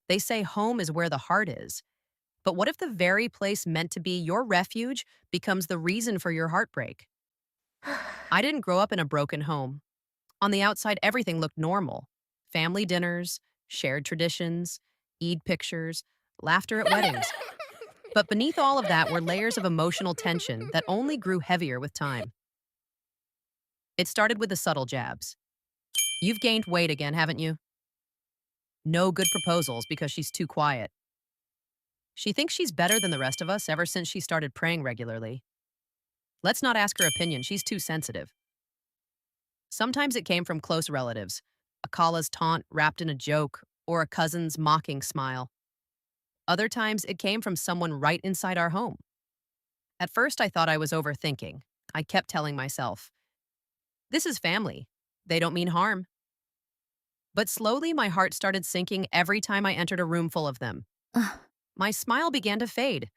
They say home is where the heart is. But what if the very place meant to be your refuge becomes the reason for your heartbreak? I didn't grow up in a broken home. On the outside, everything looked normal. Family dinners, shared traditions, Eid pictures, laughter at weddings. But beneath all of that were layers of emotional tension that only grew heavier with time. It started with the subtle jabs. You've gained weight again, haven't you? No good proposals because she's too quiet. She thinks she's better than the rest of us ever since she started praying regularly. Let's not ask her opinion, she's too sensitive. Sometimes it came from close relatives, a Kala's taunt wrapped in a joke, or a cousin's mocking smile. Other times it came from someone right inside our home. At first I thought I was overthinking. I kept telling myself, this is family. They don't mean harm. But slowly my heart started sinking every time I entered a room full of them. Ugh. My smile began to fade.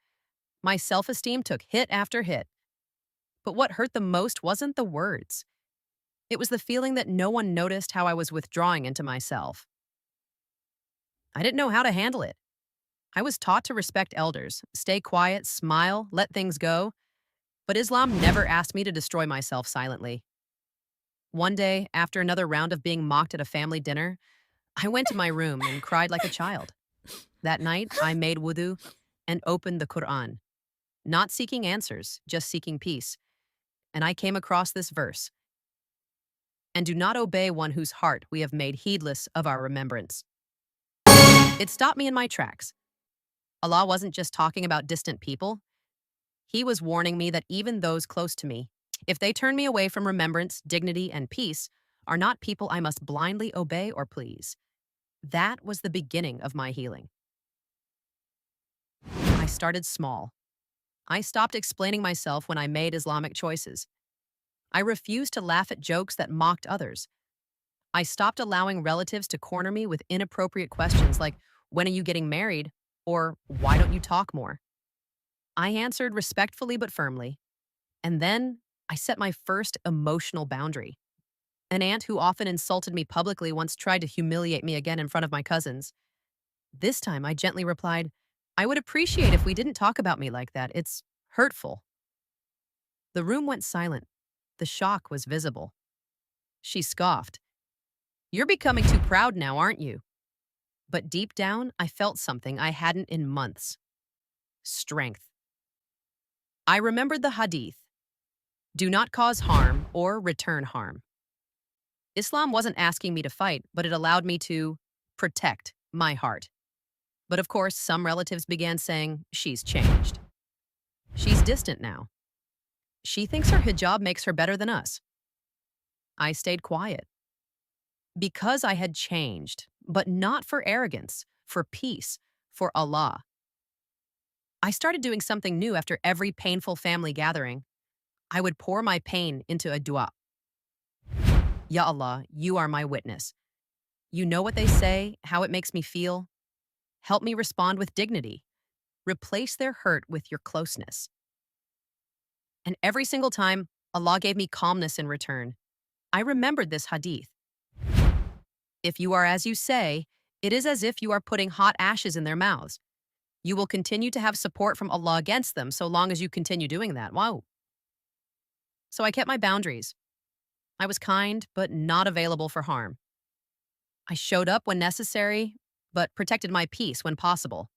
My self-esteem took hit after hit. But what hurt the most wasn't the words. It was the feeling that no one noticed how I was withdrawing into myself. I didn't know how to handle it. I was taught to respect elders, stay quiet, smile, let things go. But Islam never asked me to destroy myself silently. One day, after another round of being mocked at a family dinner, I went to my room and cried like a child. That night, I made wudu and opened the Qur'an, not seeking answers, just seeking peace. And I came across this verse. And do not obey one whose heart we have made heedless of our remembrance. It stopped me in my tracks. Allah wasn't just talking about distant people. He was warning me that even those close to me, if they turn me away from remembrance, dignity, and peace, are not people I must blindly obey or please. That was the beginning of my healing. I started small. I stopped explaining myself when I made Islamic choices. I refused to laugh at jokes that mocked others. I stopped allowing relatives to corner me with inappropriate questions like, when are you getting married? Or why don't you talk more? I answered respectfully but firmly. And then I set my first emotional boundary. An aunt who often insulted me publicly once tried to humiliate me again in front of my cousins. This time I gently replied, I would appreciate if we didn't talk about me like that. It's hurtful. The room went silent. The shock was visible. She scoffed. You're becoming too proud now, aren't you? But deep down, I felt something I hadn't in months. Strength. I remembered the Hadith. Do not cause harm or return harm. Islam wasn't asking me to fight, but it allowed me to protect my heart. But of course, some relatives began saying, she's changed. She's distant now. She thinks her hijab makes her better than us. I stayed quiet. Because I had changed, but not for arrogance, for peace, for Allah. I started doing something new after every painful family gathering. I would pour my pain into a dua. Ya Allah, you are my witness. You know what they say, how it makes me feel. Help me respond with dignity. Replace their hurt with your closeness. And every single time, Allah gave me calmness in return. I remembered this hadith. If you are as you say, it is as if you are putting hot ashes in their mouths. You will continue to have support from Allah against them so long as you continue doing that. Wow. So I kept my boundaries. I was kind, but not available for harm. I showed up when necessary, but protected my peace when possible.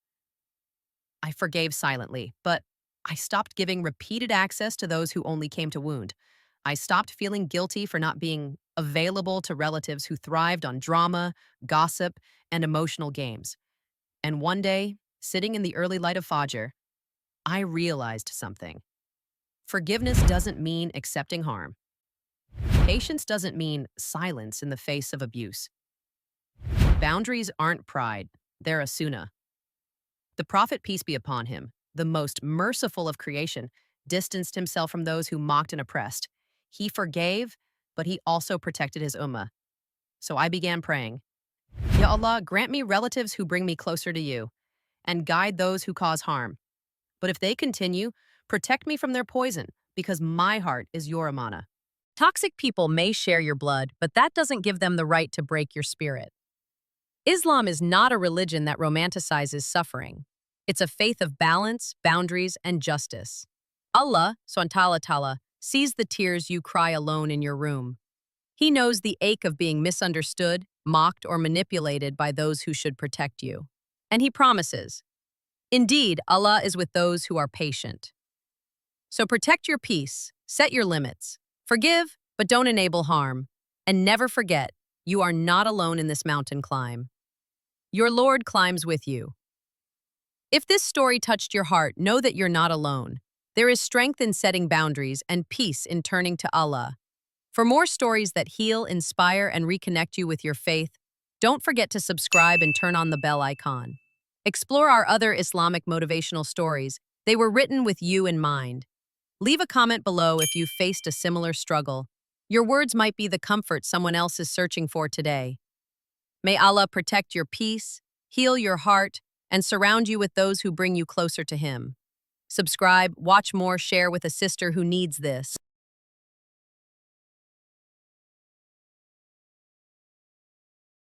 I forgave silently, but I stopped giving repeated access to those who only came to wound. I stopped feeling guilty for not being available to relatives who thrived on drama, gossip, and emotional games. And one day, sitting in the early light of Fajr, I realized something. Forgiveness doesn't mean accepting harm. Patience doesn't mean silence in the face of abuse. Boundaries aren't pride, they're a sunnah. The Prophet, peace be upon him, the most merciful of creation, distanced himself from those who mocked and oppressed. He forgave, but he also protected his ummah. So I began praying, Ya Allah, grant me relatives who bring me closer to you, and guide those who cause harm. But if they continue, protect me from their poison, because my heart is your amana. Toxic people may share your blood, but that doesn't give them the right to break your spirit. Islam is not a religion that romanticizes suffering. It's a faith of balance, boundaries, and justice. Allah, SWT, sees the tears you cry alone in your room. He knows the ache of being misunderstood, mocked, or manipulated by those who should protect you. And He promises, indeed, Allah is with those who are patient. So protect your peace, set your limits, forgive, but don't enable harm, and never forget, you are not alone in this mountain climb. Your Lord climbs with you. If this story touched your heart, know that you're not alone. There is strength in setting boundaries and peace in turning to Allah. For more stories that heal, inspire, and reconnect you with your faith, don't forget to subscribe and turn on the bell icon. Explore our other Islamic motivational stories. They were written with you in mind. Leave a comment below if you've faced a similar struggle. Your words might be the comfort someone else is searching for today. May Allah protect your peace, heal your heart, and surround you with those who bring you closer to Him. Subscribe, watch more, share with a sister who needs this.